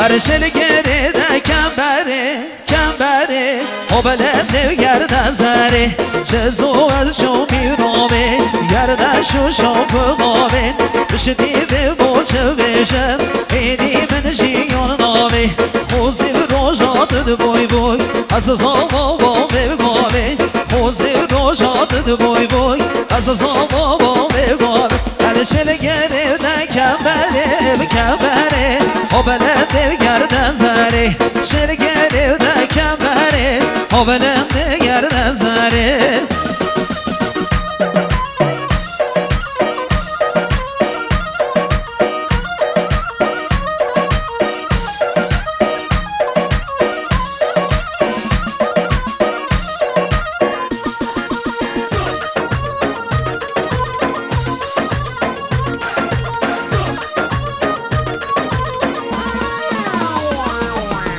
هرشل گره ده کمبره و بلند گرده زره جزو از شو میرامه گرده شو بمامه بشه دیده بوچه بشم اینی من جیان نامه خوزی روژات بوی بوی از زاما بگامه خوزی روژات بوی بوی از زاما بگامه هرشل گره ده کمبره و بلند گرده زره شل گره ده کمبره و بلند گرده زره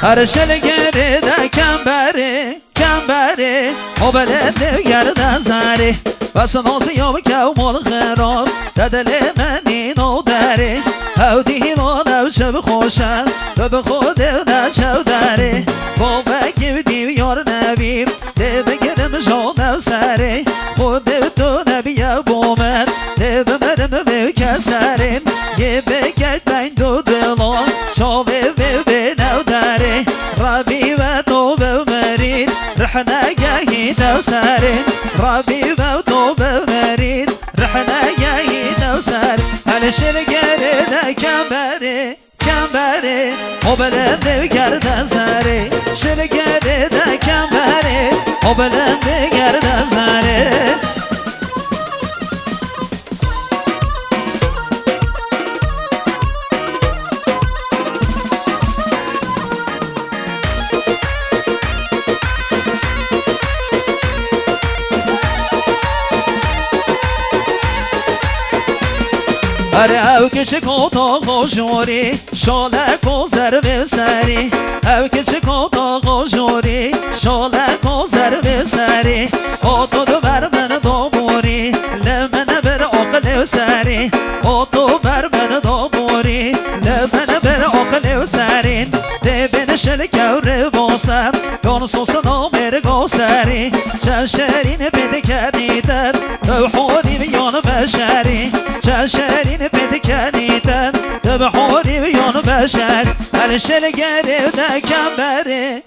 هرشل گره ده کمبره و بلند گرده زره بس نازی و کمال خراب دل منی نو داره او دیران او چه خوشن و به خود نچو داره با بگی دیویار نبیم ده بگرم جان او سره خود دو نبی با من ده بمرم به کسرین یه بگید بین دو دلان شاوه به نو داره ربی و تو بمرید رحنا گهی دو سرین ربی و تو بمرید رحنا گهی دو سرین هرشل گره ده کمبره و بلند گرده زره شل گره ده کمبره و بلند گرده زره اره او که چه کتا خوشوری شالک و ضرب سری او که چه کتا خوشوری شالک و ضرب سری او تو دو بر من داموری لمن بر عقل سری او تو بر من داموری لمن بر عقل سری ده بنشل کور باسم گان سوسنا مرگا سری چشرین بده کنیدن تو حوری بیان بشری چشرین بده کنیدن تو حوری بیان بشر هرشل گره ده کمبره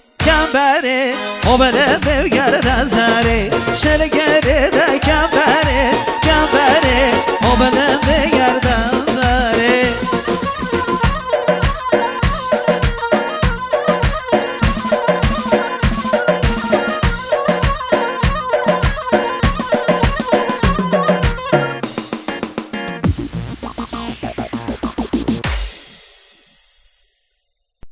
و بلند گرده زره شل گره